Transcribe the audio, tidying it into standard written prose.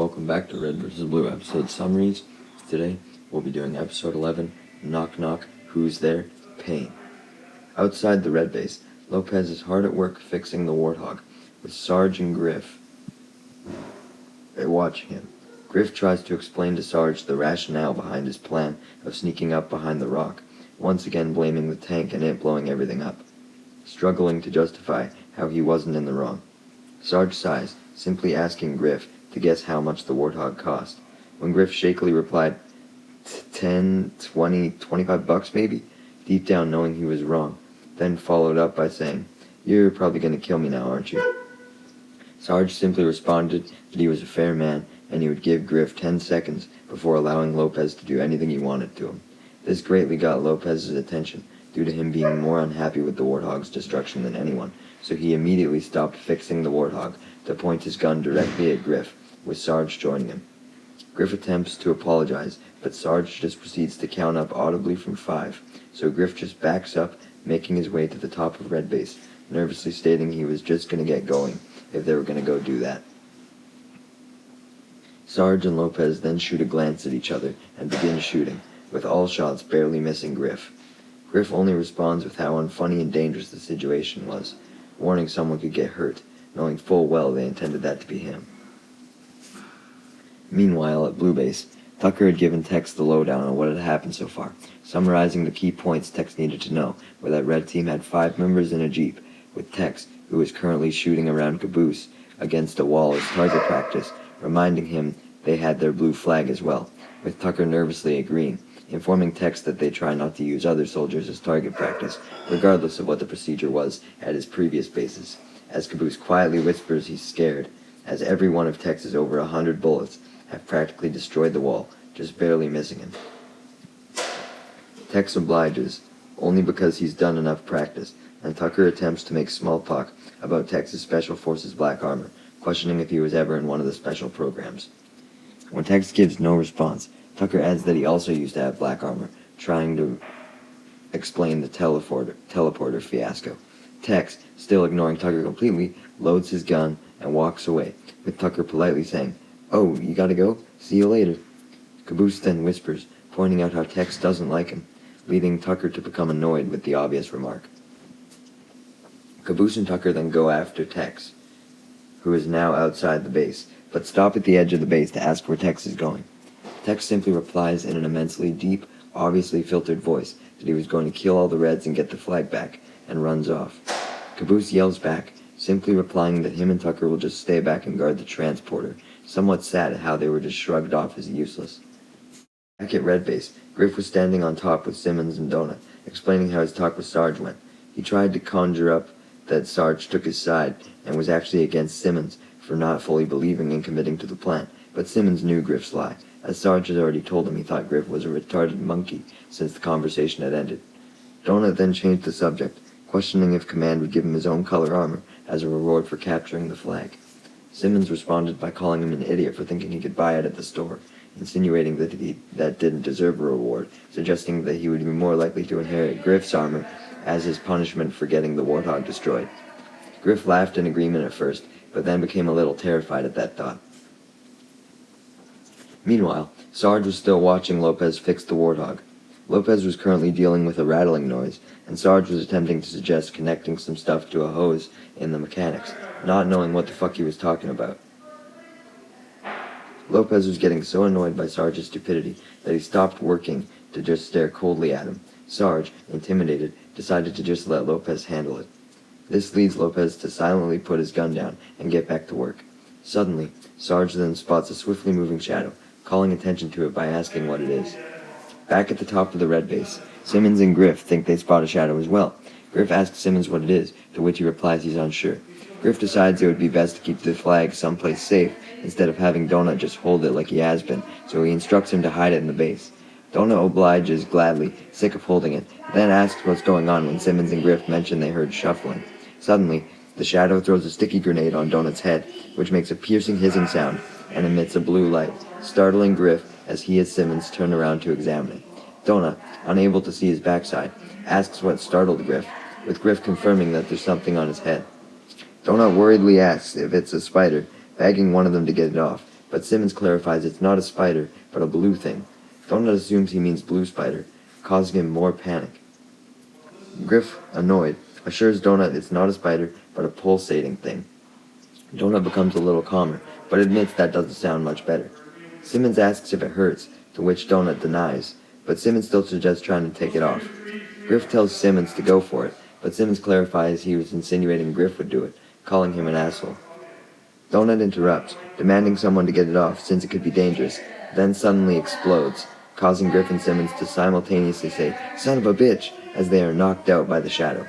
Welcome back to Red vs. Blue episode Summaries. Today, we'll be doing episode 11, Knock Knock, Who's There? Pain. Outside the red base, Lopez is hard at work fixing the warthog, with Sarge and Griff watching him. Griff tries to explain to Sarge the rationale behind his plan of sneaking up behind the rock, once again blaming the tank and it blowing everything up, struggling to justify how he wasn't in the wrong. Sarge sighs, simply asking Griff to guess how much the warthog cost, when Griff shakily replied, 10, 20, 25 bucks maybe, deep down knowing he was wrong, then followed up by saying, "You're probably going to kill me now, aren't you?" Sarge simply responded that he was a fair man and he would give Griff 10 seconds before allowing Lopez to do anything he wanted to him. This greatly got Lopez's attention due to him being more unhappy with the warthog's destruction than anyone, so he immediately stopped fixing the warthog to point his gun directly at Griff, with Sarge joining him. Griff attempts to apologize, but Sarge just proceeds to count up audibly from 5, so Griff just backs up, making his way to the top of red base, nervously stating he was just going to get going if they were going to go do that. Sarge and Lopez then shoot a glance at each other and begin shooting, with all shots barely missing Griff. Griff only responds with how unfunny and dangerous the situation was, warning someone could get hurt, knowing full well they intended that to be him. Meanwhile, at Blue Base, Tucker had given Tex the lowdown on what had happened so far, summarizing the key points Tex needed to know, where that red team had 5 members in a jeep, with Tex, who was currently shooting around Caboose against a wall as target practice, reminding him they had their blue flag as well, with Tucker nervously agreeing, informing Tex that they try not to use other soldiers as target practice, regardless of what the procedure was at his previous bases, as Caboose quietly whispers he's scared, as every one of Tex's over 100 bullets have practically destroyed the wall, just barely missing him. Tex obliges, only because he's done enough practice, and Tucker attempts to make small talk about Tex's Special Forces black armor, questioning if he was ever in one of the special programs. When Tex gives no response, Tucker adds that he also used to have black armor, trying to explain the teleporter fiasco. Tex, still ignoring Tucker completely, loads his gun and walks away, with Tucker politely saying, "Oh, you gotta go? See you later." Caboose then whispers, pointing out how Tex doesn't like him, leading Tucker to become annoyed with the obvious remark. Caboose and Tucker then go after Tex, who is now outside the base, but stop at the edge of the base to ask where Tex is going. Tex simply replies in an immensely deep, obviously filtered voice that he was going to kill all the Reds and get the flag back, and runs off. Caboose yells back, simply replying that him and Tucker will just stay back and guard the transporter, somewhat sad at how they were just shrugged off as useless. Back at Red Base, Griff was standing on top with Simmons and Donut, explaining how his talk with Sarge went. He tried to conjure up that Sarge took his side and was actually against Simmons for not fully believing and committing to the plan, but Simmons knew Griff's lie, as Sarge had already told him he thought Griff was a retarded monkey since the conversation had ended. Donut then changed the subject, questioning if Command would give him his own color armor as a reward for capturing the flag. Simmons responded by calling him an idiot for thinking he could buy it at the store, insinuating that didn't deserve a reward, suggesting that he would be more likely to inherit Griff's armor as his punishment for getting the warthog destroyed. Griff laughed in agreement at first, but then became a little terrified at that thought. Meanwhile, Sarge was still watching Lopez fix the warthog. Lopez was currently dealing with a rattling noise, and Sarge was attempting to suggest connecting some stuff to a hose in the mechanics, not knowing what the fuck he was talking about. Lopez was getting so annoyed by Sarge's stupidity that he stopped working to just stare coldly at him. Sarge, intimidated, decided to just let Lopez handle it. This leads Lopez to silently put his gun down and get back to work. Suddenly, Sarge then spots a swiftly moving shadow, calling attention to it by asking what it is. Back at the top of the red base, Simmons and Griff think they spot a shadow as well. Griff asks Simmons what it is, to which he replies he's unsure. Griff decides it would be best to keep the flag someplace safe instead of having Donut just hold it like he has been, so he instructs him to hide it in the base. Donut obliges gladly, sick of holding it, then asks what's going on when Simmons and Griff mention they heard shuffling. Suddenly, the shadow throws a sticky grenade on Donut's head, which makes a piercing hissing sound and emits a blue light, startling Griff as he and Simmons turn around to examine it. Donut, unable to see his backside, asks what startled Griff, with Griff confirming that there's something on his head. Donut worriedly asks if it's a spider, begging one of them to get it off, but Simmons clarifies it's not a spider, but a blue thing. Donut assumes he means blue spider, causing him more panic. Griff, annoyed, assures Donut it's not a spider, but a pulsating thing. Donut becomes a little calmer, but admits that doesn't sound much better. Simmons asks if it hurts, to which Donut denies, but Simmons still suggests trying to take it off. Griff tells Simmons to go for it, but Simmons clarifies he was insinuating Griff would do it, calling him an asshole. Donut interrupts, demanding someone to get it off since it could be dangerous, then suddenly explodes, causing Griff and Simmons to simultaneously say, "Son of a bitch," as they are knocked out by the shadow.